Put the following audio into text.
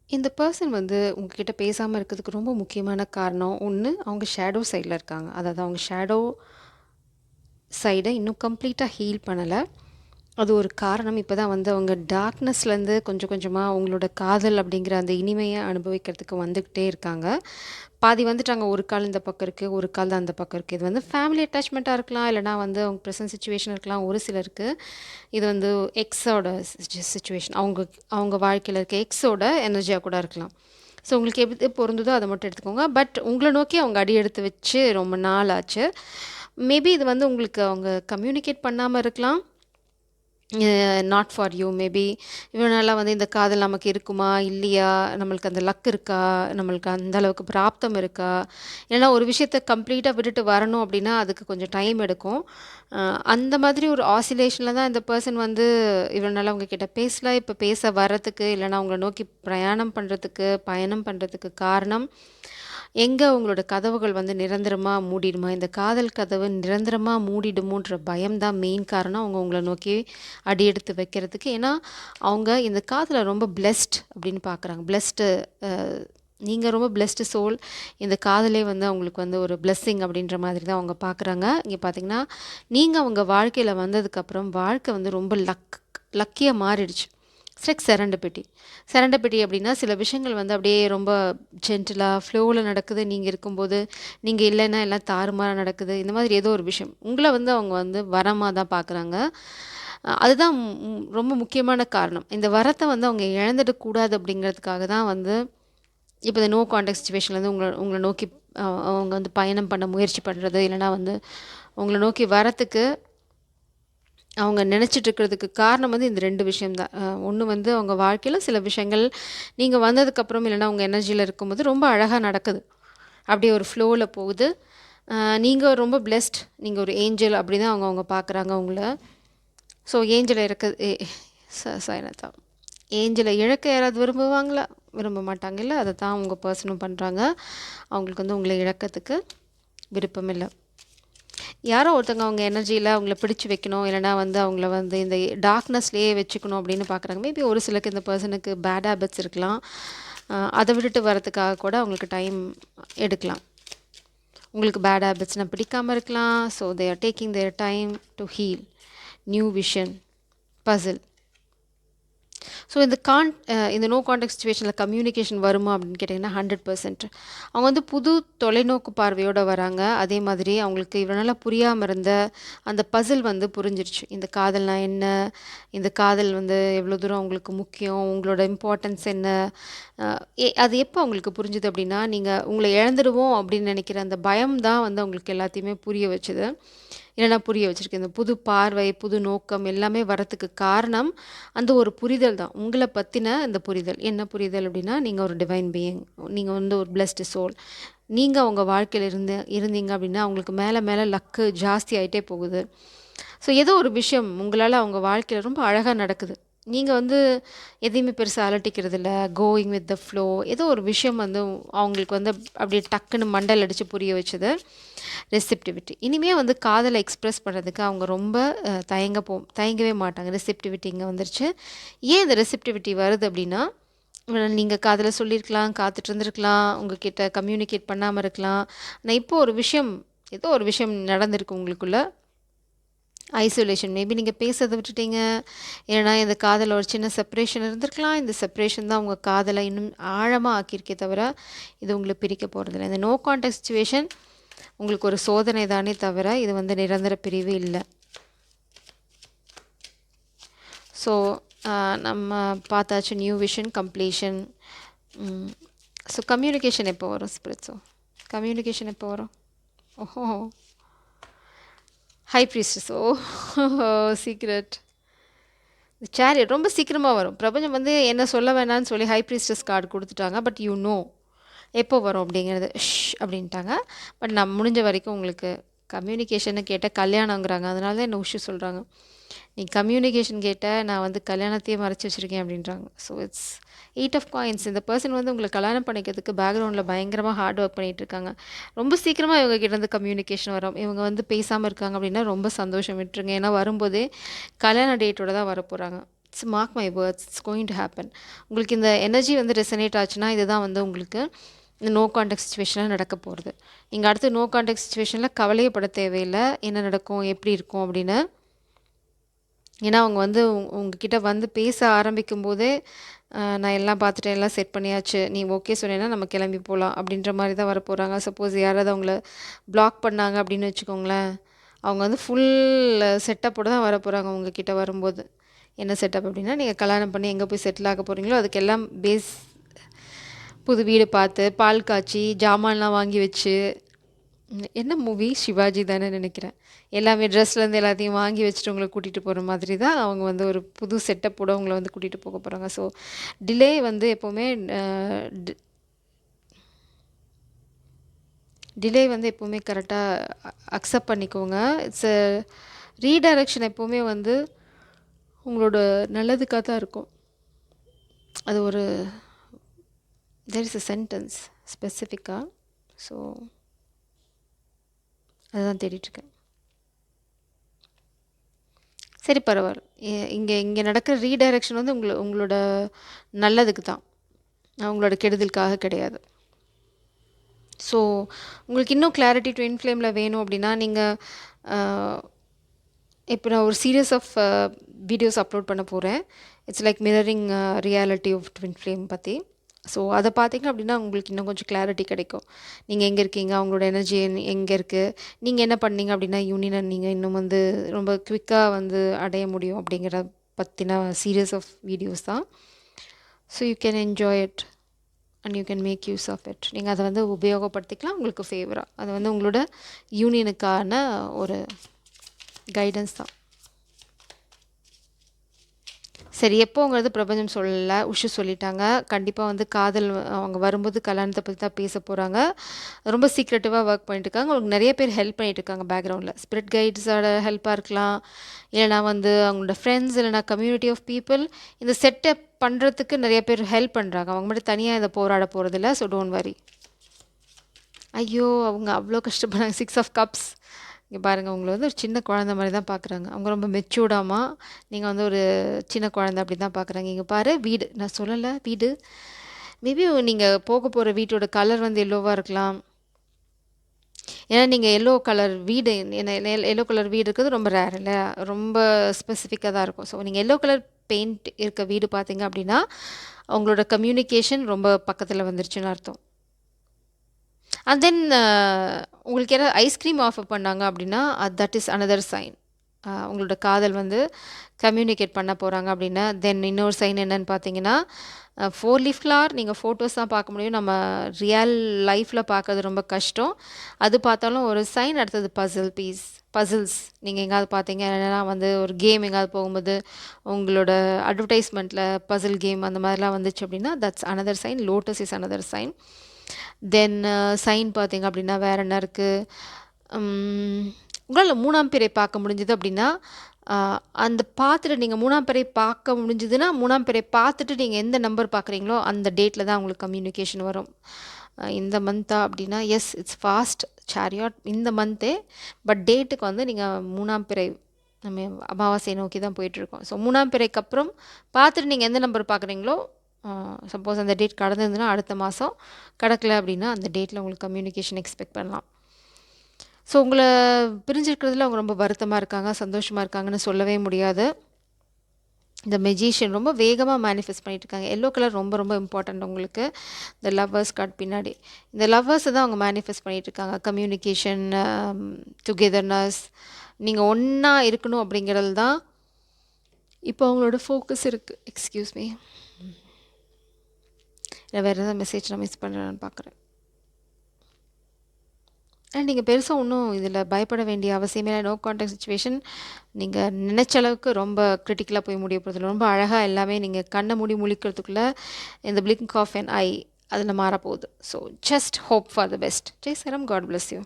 இந்த பெர்சன் வந்து உங்ககிட்ட பேசாம இருக்கிறதுக்கு ரொம்ப முக்கியமான காரணம், ஒண்ணு அவங்க ஷேடோ சைட்ல இருக்காங்க. அதாவது அவங்க ஷேடோ சைட இன்னும் கம்ப்ளீட்டா ஹீல் பண்ணல. அது ஒரு காரணம். இப்ப தான் வந்து அவங்க டார்க்னஸ்லேருந்து கொஞ்சம் கொஞ்சமா அவங்களோட காதல் அப்படிங்கிற அந்த இனிமைய அனுபவிக்கிறதுக்கு வந்துகிட்டே இருக்காங்க. பாதி வந்துட்டாங்க. ஒரு கால் இந்த பக்கம் இருக்கு, ஒரு கால் தான் அந்த பக்கம் இருக்கு. இது வந்து ஃபேமிலி அட்டாச்மெண்ட்டா இருக்கலாம், இல்லன்னா வந்து அவங்க ப்ரெசன்ட் சிச்சுவேஷன் இருக்கலாம். ஒரு சிலருக்கு இது வந்து எக்ஸோட சிச்சுவேஷன். அவங்க வாழ்க்கையில இருக்க எக்ஸோட எனர்ஜியா கூட இருக்கலாம். ஸோ உங்களுக்கு எது பொருந்துதோ அத மட்டும் எடுத்துக்கோங்க. பட் உங்கள நோக்கி அவங்க அடி எடுத்து வச்சு ரொம்ப நாள் ஆச்சு. மேபி இது வந்து உங்களுக்கு அவங்க கம்யூனிகேட் பண்ணாம இருக்கலாம். நாட் ஃபார் யூ மேபி இவ்வளோ நாளாக வந்து இந்த காதல் நமக்கு இருக்குமா இல்லையா, நம்மளுக்கு அந்த லக் இருக்கா, நம்மளுக்கு அந்த அளவுக்கு பிராப்தம் இருக்கா, இல்லைன்னா ஒரு விஷயத்த கம்ப்ளீட்டாக விட்டுட்டு வரணும் அப்படின்னா அதுக்கு கொஞ்சம் டைம் எடுக்கும். அந்த மாதிரி ஒரு ஆசிலேஷனில் தான் இந்த பர்சன் வந்து இவ்வளோ நாளாக உங்ககிட்ட பேசல. இப்போ பேச வர்றதுக்கு இல்லைன்னா அவங்கள நோக்கி பயணம் பண்ணுறதுக்கு காரணம், எங்கே உங்களோட கதவுகள் வந்து நிரந்தரமா மூடிடுமா, இந்த காதல் கதவு நிரந்தரமா மூடிடுமோன்ற பயம் தான் மெயின் காரணம் அவங்க உங்கள நோக்கி அடி எடுத்து வைக்கிறதுக்கு. ஏன்னா, அவங்க இந்த காதல ரொம்ப பிளெஸ்ட் அப்படின்னு பார்க்குறாங்க. நீங்க ரொம்ப பிளெஸ்டு சோல். இந்த காதலே வந்து அவங்களுக்கு வந்து ஒரு பிளெஸ்ஸிங் அப்படின்ற மாதிரி தான் அவங்க பார்க்குறாங்க. இங்க பார்த்தீங்கன்னா, நீங்க அவங்க வாழ்க்கையில வந்ததுக்கப்புறம் வாழ்க்கை வந்து ரொம்ப லக்கியா மாறிடுச்சு. It's like செரண்டபிட்டி. செரண்டபிட்டி அப்படின்னா சில விஷயங்கள் வந்து அப்படியே ரொம்ப ஜென்டிலா, ஃப்ளோல நடக்குது. நீங்க இருக்கும்போது, நீங்க இல்லைன்னா எல்லாம் தாறுமாறா நடக்குது. இந்த மாதிரி ஏதோ ஒரு விஷயம். உங்கள வந்து அவங்க வந்து வரமா தான் பார்க்குறாங்க. அதுதான் ரொம்ப முக்கியமான காரணம். இந்த வரத்த வந்து அவங்க இழந்துடக்கூடாது அப்படிங்கிறதுக்காக தான் வந்து இப்ப இந்த நோ கான்டாக்ட் சிச்சுவேஷன்லேருந்து உங்கள நோக்கி அவங்க வந்து பயணம் பண்ண முயற்சி பண்றது, இல்லைன்னா வந்து உங்கள நோக்கி வரத்துக்கு அவங்க நினச்சிட்டு இருக்கிறதுக்கு காரணம் வந்து இந்த 2 விஷயம் தான். ஒண்ணு வந்து அவங்க வாழ்க்கையில சில விஷயங்கள் நீங்க வந்ததுக்கப்புறம் இல்லைன்னா உங்க எனர்ஜில இருக்கும்போது ரொம்ப அழகா நடக்குது. அப்படியே ஒரு ஃப்ளோல போகுது. அ நீங்க ரொம்ப பிளெஸ்ட். நீங்க ஒரு ஏஞ்சல் அப்படி தான் அவங்க பார்க்குறாங்க உங்கள. ஸோ ஏஞ்சல இறக்க எ சாய்நாதா. ஏஞ்சல இழக்க யாராவது விரும்புவாங்களா? விரும்ப மாட்டாங்கல்ல. அத தான் உங்க பெர்சனும் பண்றாங்க. அவங்களுக்கு வந்து உங்கள இழக்கத்துக்கு விருப்பம் இல்ல. யாரோ ஒருத்தவங்க அவங்க எனர்ஜியில அவங்கள பிடிச்சு வைக்கணும், இல்லைனா வந்து அவங்கள வந்து இந்த டார்க்னஸ்லேயே வச்சுக்கணும் அப்படின்னு பார்க்குறாங்க. மேபி ஒரு சிலருக்கு இந்த பர்சனுக்கு பேட் ஹேபிட்ஸ் இருக்கலாம். அதை விட்டுட்டு வரதுக்காக கூட அவங்களுக்கு டைம் எடுக்கலாம். உங்களுக்கு பேட் ஹேபிட்ஸ்னால் பிடிக்காம இருக்கலாம். So they are taking their time to heal. New vision, puzzle. So இந்த நோ கான்டாக்ட் சிச்சுவேஷனில் கம்யூனிகேஷன் வருமா அப்படின்னு கேட்டிங்கன்னா 100%. அவங்க வந்து புது தொலைநோக்கு பார்வையோடு வராங்க. அதே மாதிரி அவங்களுக்கு இவ்வளோ நாளாக புரியாமல் இருந்த அந்த பசில் வந்து புரிஞ்சிருச்சு. இந்த காதல்னா என்ன, இந்த காதல் வந்து எவ்வளோ தூரம் அவங்களுக்கு முக்கியம், உங்களோட இம்பார்ட்டன்ஸ் என்ன, அது எப்போ அவங்களுக்கு புரிஞ்சுது அப்படின்னா, நீங்கள் உங்களை இழந்துடுவோம் அப்படின்னு நினைக்கிற அந்த பயம் தான் வந்து அவங்களுக்கு எல்லாத்தையுமே புரிய வச்சுது. இல்லைனா புரிய வச்சிருக்கு. இந்த புது பார்வை, புது நோக்கம் எல்லாமே வரத்துக்கு காரணம், அந்த ஒரு புரிதல் தான். உங்கள பத்தின அந்த புரிதல். என்ன புரிதல் அப்படின்னா, நீங்க ஒரு டிவைன் பீயிங். நீங்க வந்து ஒரு பிளெஸ்டு சோல். நீங்க உங்க வாழ்க்கையில இருந்தீங்க அப்படின்னா, உங்களுக்கு மேல மேல லக்கு ஜாஸ்தி ஆயிட்டே போகுது. ஸோ ஏதோ ஒரு விஷயம் உங்களால அவங்க வாழ்க்கையில ரொம்ப அழகா நடக்குது. நீங்க வந்து எதையுமே பெருசா அலட்டிக்கிறதில்ல. Going with the flow. ஏதோ ஒரு விஷயம் வந்து அவங்களுக்கு வந்து அப்படியே டக்குன்னு மண்டையில அடிச்சு புரிய வச்சது. ரெசிப்டிவிட்டி. இனிமே வந்து காதலை எக்ஸ்பிரஸ் பண்ணுறதுக்கு அவங்க ரொம்ப தயங்கவே மாட்டாங்க. ரெசிப்டிவிட்டி இங்கே வந்துருச்சு. ஏன் இந்த ரெசிப்டிவிட்டி வருது அப்படின்னா, நீங்க காதல சொல்லியிருக்கலாம், காத்துட்டு இருந்திருக்கலாம், உங்ககிட்ட கம்யூனிகேட் பண்ணாம இருக்கலாம். ஆனா இப்போ ஏதோ ஒரு விஷயம் நடந்திருக்கு உங்களுக்குள்ள. ஐசோலேஷன். மேபி நீங்க பேசுறத விட்டுட்டீங்க. இல்லைனா இந்த காதல்ல ஒரு சின்ன செப்பரேஷன் இருந்திருக்கலாம். இந்த செப்பரேஷன் தான் உங்க காதல இன்னும் ஆழமா ஆக்கியிருக்கே தவிர, இது உங்கள பிரிக்க போறதில்ல. இந்த நோ கான்டாக்ட் சிச்சுவேஷன் உங்களுக்கு ஒரு சோதனை தானே தவிர, இது வந்து நிரந்தர பிரிவு இல்ல. ஸோ நம்ம பார்த்தாச்சு new vision, completion. So communication எப்போ வரும் ஸ்பிரிட்ஸோ? கம்யூனிகேஷன் எப்போ வரும்? ஓஹோ! High priestess. ஓஹோ! சீக்ரெட். சேரியட் ரொம்ப சீக்கிரமா வரும். பிரபஞ்சம் வந்து என்ன சொல்ல வேணான்னு சொல்லி ஹை ப்ரீஸ்டஸ் கார்டு குடுத்துட்டாங்க. But you know. எப்போ வரும் அப்படிங்கிறது அப்படின்ட்டாங்க. பட் நான் முடிஞ்ச வரைக்கும் உங்களுக்கு கம்யூனிகேஷன்னு கேட்டால் கல்யாணங்கிறாங்க. அதனால தான் என்ன சொல்கிறாங்க. நீ கம்யூனிகேஷன் கேட்ட நான் வந்து கல்யாணத்தையே மறைச்சி வச்சுருக்கேன் அப்படின்றாங்க. So it's 8 of coins. இந்த பர்சன் வந்து உங்களை கல்யாணம் பண்ணிக்கிறதுக்கு பேக்ரவுண்டில் பயங்கரமாக ஹார்ட் ஒர்க் பண்ணிகிட்டு இருக்காங்க. ரொம்ப சீக்கிரமாக இவங்க கிட்டேருந்து கம்யூனிகேஷன் வரும். இவங்க வந்து பேசாமல் இருக்காங்க அப்படின்னா ரொம்ப சந்தோஷம் விட்டுருங்க. ஏன்னா வரும்போதே கல்யாண டேட்டோட தான் வரப்போகிறாங்க. It's mark my words, it's going to happen. உங்களுக்கு இந்த எனர்ஜி வந்து ரெசனேட் ஆச்சுன்னா இதுதான் வந்து உங்களுக்கு இந்த நோ கான்டாக்ட் சுச்சுவேஷனில் நடக்க போகிறது. நீங்கள் அடுத்து நோ கான்டாக்ட் சுச்சுவேஷனில் கவலையே பட தேவையில்லை என்ன நடக்கும் எப்படி இருக்கும் அப்படின்னு. ஏன்னா அவங்க வந்து உங்ககிட்ட வந்து பேச ஆரம்பிக்கும் போதே நான் எல்லாம் பார்த்துட்டேன், எல்லாம் செட் பண்ணியாச்சு, நீ ஓகே சொன்னேன்னா நம்ம கிளம்பி போகலாம் அப்படின்ற மாதிரி தான் வர போகிறாங்க. சப்போஸ் யாராவது அவங்கள பிளாக் பண்ணாங்க அப்படின்னு வச்சுக்கோங்களேன், அவங்க வந்து ஃபுல் செட்டப்போடு தான் வர போகிறாங்க உங்ககிட்ட வரும்போது. என்ன செட்டப் அப்படின்னா, நீங்கள் கல்யாணம் பண்ணி எங்கே போய் செட்டில் ஆக போகிறீங்களோ அதுக்கெல்லாம் பேஸ் புது வீடு பார்த்து பால் காய்ச்சி ஜாமான்லாம் வாங்கி வச்சு, என்ன மூவி சிவாஜி தானே நினைக்கிறேன், எல்லாமே ட்ரெஸ்லேருந்து எல்லாத்தையும் வாங்கி வச்சுட்டு உங்களை கூட்டிகிட்டு போகிற மாதிரி தான் அவங்க வந்து ஒரு புது செட்டப்போட உங்களை வந்து கூட்டிகிட்டு போக போகிறாங்க. ஸோ டிலே வந்து எப்போவுமே டிலே வந்து எப்போவுமே கரெக்டாக அக்செப்ட் பண்ணிக்கோங்க. இட்ஸ் ரீடைரக்ஷன் எப்போவுமே வந்து உங்களோட நல்லதுக்காக தான் இருக்கும். அது ஒரு தேர் இஸ் அ சென்டென்ஸ் ஸ்பெசிஃபிக்காக. ஸோ அதுதான் தேடிட்டுருக்கேன். சரி பரவாயில்ல. இங்கே நடக்கிற ரீடைரக்ஷன் வந்து உங்களோட நல்லதுக்கு தான், உங்களோட கெடுதலுக்காக கிடையாது. ஸோ உங்களுக்கு இன்னும் கிளாரிட்டி ட்வின் ஃப்ளேமில் வேணும் அப்படின்னா நீங்கள் இப்போ நான் ஒரு சீரியஸ் ஆஃப் வீடியோஸ் அப்லோட் பண்ண போகிறேன். It's like mirroring reality of twin flame பற்றி. ஸோ அதை பார்த்தீங்க அப்படின்னா உங்களுக்கு இன்னும் கொஞ்சம் கிளாரிட்டி கிடைக்கும். நீங்கள் எங்கே இருக்கீங்க, அவங்களோட எனர்ஜி எங்கே இருக்குது, நீங்கள் என்ன பண்ணீங்க அப்படின்னா யூனியனை நீங்கள் இன்னும் வந்து ரொம்ப குவிக்காக வந்து அடைய முடியும் அப்படிங்கிற பற்றின சீரியஸ் ஆஃப் வீடியோஸ் தான். So you can enjoy it and you can make use of it. நீங்கள் அதை வந்து உபயோகப்படுத்திக்கலாம் உங்களுக்கு ஃபேவராக. அது வந்து உங்களோட யூனியனுக்கான ஒரு கைடன்ஸ் தான். சரி, எப்போங்கிறது பிரபஞ்சம் சொல்லலை, உஷு சொல்லிட்டாங்க. கண்டிப்பாக வந்து காதல் அவங்க வரும்போது கல்யாணத்தை பற்றி தான் பேச போகிறாங்க. ரொம்ப சீக்ரெட்டிவாக ஒர்க் பண்ணிட்டு இருக்காங்க. உங்களுக்கு நிறைய பேர் ஹெல்ப் பண்ணிட்டு இருக்காங்க பேக்ரவுண்டில். ஸ்பிரிட் கைட்ஸோட ஹெல்ப்பாக இருக்கலாம், இல்லைனா வந்து அவங்களோட ஃப்ரெண்ட்ஸ், இல்லைனா கம்யூனிட்டி ஆஃப் பீப்புள் இந்த செட்டப் பண்ணுறதுக்கு நிறைய பேர் ஹெல்ப் பண்ணுறாங்க. அவங்க மட்டும் தனியாக இதை போராட போகிறதில்ல. So don't worry. ஐயோ, அவங்க அவ்வளோ கஷ்டப்படுறாங்க. 6 ஆஃப் கப்ஸ். இங்கே பாருங்கள், உங்களை வந்து ஒரு சின்ன குழந்த மாதிரி தான் பார்க்குறாங்க. அவங்க ரொம்ப மெச்சூர்டாமா, நீங்கள் வந்து ஒரு சின்ன குழந்தை அப்படி தான் பார்க்குறாங்க. இங்கே பாரு, வீடு நான் சொல்லலை, வீடு மேபி நீங்கள் போக போகிற வீட்டோட கலர் வந்து எல்லோவாக இருக்கலாம். ஏன்னா நீங்கள் எல்லோ கலர் வீடு, எல்லோ கலர் வீடு இருக்கிறது ரொம்ப ரேர் இல்லை, ரொம்ப ஸ்பெசிஃபிக்காக தான் இருக்கும். ஸோ நீங்கள் எல்லோ கலர் பெயிண்ட் இருக்க வீடு பார்த்தீங்க அப்படின்னா அவங்களோட கம்யூனிகேஷன் ரொம்ப பக்கத்தில் வந்துருச்சுன்னு அர்த்தம். அண்ட் தென் உங்களுக்கு யாராவது ஐஸ்கிரீம் ஆஃபர் பண்ணாங்க அப்படின்னா தட் இஸ் அனதர் சைன். உங்களோட காதல் வந்து கம்யூனிகேட் பண்ண போகிறாங்க அப்படின்னா. தென் இன்னொரு சைன் என்னன்னு பார்த்தீங்கன்னா 4 லீஃப் ஃப்ளவர் நீங்கள் ஃபோட்டோஸ் தான் பார்க்க முடியும், நம்ம ரியல் லைஃப்பில் பார்க்கறது ரொம்ப கஷ்டம். அது பார்த்தாலும் ஒரு சைன். அடுத்தது பசில்ஸ் நீங்கள் எங்கேயாவது பார்த்தீங்க இல்லைன்னா வந்து ஒரு கேம் எங்கேயாவது போகும்போது உங்களோட அட்வர்டைஸ்மெண்ட்டில் பசில் கேம் அந்த மாதிரிலாம் வந்துச்சு அப்படின்னா that's another sign. Lotus is another sign. Then sign பார்த்தீங்க அப்படின்னா வேறு என்ன இருக்குது, உங்களால் 3ஆம் பிறை பார்க்க முடிஞ்சுது அப்படின்னா அந்த பார்த்துட்டு நீங்கள் 3ஆம் பிறை பார்க்க முடிஞ்சுதுன்னா 3ஆம் பிறை பார்த்துட்டு நீங்கள் எந்த நம்பர் பார்க்குறீங்களோ அந்த டேட்டில் தான் உங்களுக்கு கம்யூனிகேஷன் வரும். இந்த மந்த்தா அப்படின்னா எஸ், இட்ஸ் ஃபாஸ்ட் சேரியாட் இந்த மந்த்தே. பட் டேட்டுக்கு வந்து நீங்கள் 3ஆம் பிறை நம்ம அமாவாசையை நோக்கி தான் போயிட்டுருக்கோம். ஸோ 3ஆம் பிறைக்கு அப்புறம் பார்த்துட்டு நீங்கள் எந்த நம்பர் பார்க்குறீங்களோ, சப்போஸ் அந்த டேட் கடந்திருந்துன்னா அடுத்த மாதம், கடக்கலை அப்படின்னா அந்த டேட்டில் உங்களுக்கு கம்யூனிகேஷன் எக்ஸ்பெக்ட் பண்ணலாம். ஸோ உங்களை பிரிஞ்சிருக்கிறதுல அவங்க ரொம்ப வருத்தமாக இருக்காங்க, சந்தோஷமாக இருக்காங்கன்னு சொல்லவே முடியாது. இந்த மெஜிஷியன் ரொம்ப வேகமாக மேனிஃபெஸ்ட் பண்ணிட்டு இருக்காங்க. எல்லோ கலர் ரொம்ப ரொம்ப இம்பார்ட்டண்ட் உங்களுக்கு. இந்த லவ்வர்ஸ் கார்டு பின்னாடி இந்த லவ்வர்ஸை தான் அவங்க மேனிஃபெஸ்ட் பண்ணிகிட்டு இருக்காங்க. கம்யூனிகேஷன், டுகெதர்னஸ், நீங்கள் ஒன்றா இருக்கணும் அப்படிங்கிறது தான் இப்போ அவங்களோட ஃபோக்கஸ் இருக்குது. எக்ஸ்கியூஸ் மீ, வேறு ஏதாவது மெசேஜ் நான் மிஸ் பண்ணுறேன்னு பார்க்குறேன். அண்ட் நீங்கள் பெருசாக ஒன்றும் இதில் பயப்பட வேண்டிய அவசியமே இல்லை. நோ கான்டாக்ட் சுச்சுவேஷன் நீங்கள் நினச்ச அளவுக்கு ரொம்ப கிரிட்டிக்கலாக போய் முடிய போகிறதில்ல. ரொம்ப அழகாக எல்லாமே நீங்கள் கண்ணை மூடி முழிக்கிறதுக்குள்ளே இந்த பிளிங்க் ஆஃப் அன் ஐ அதில் மாறப்போகுது. So just hope for the best. Jai சரம், காட் பிளஸ் யூ.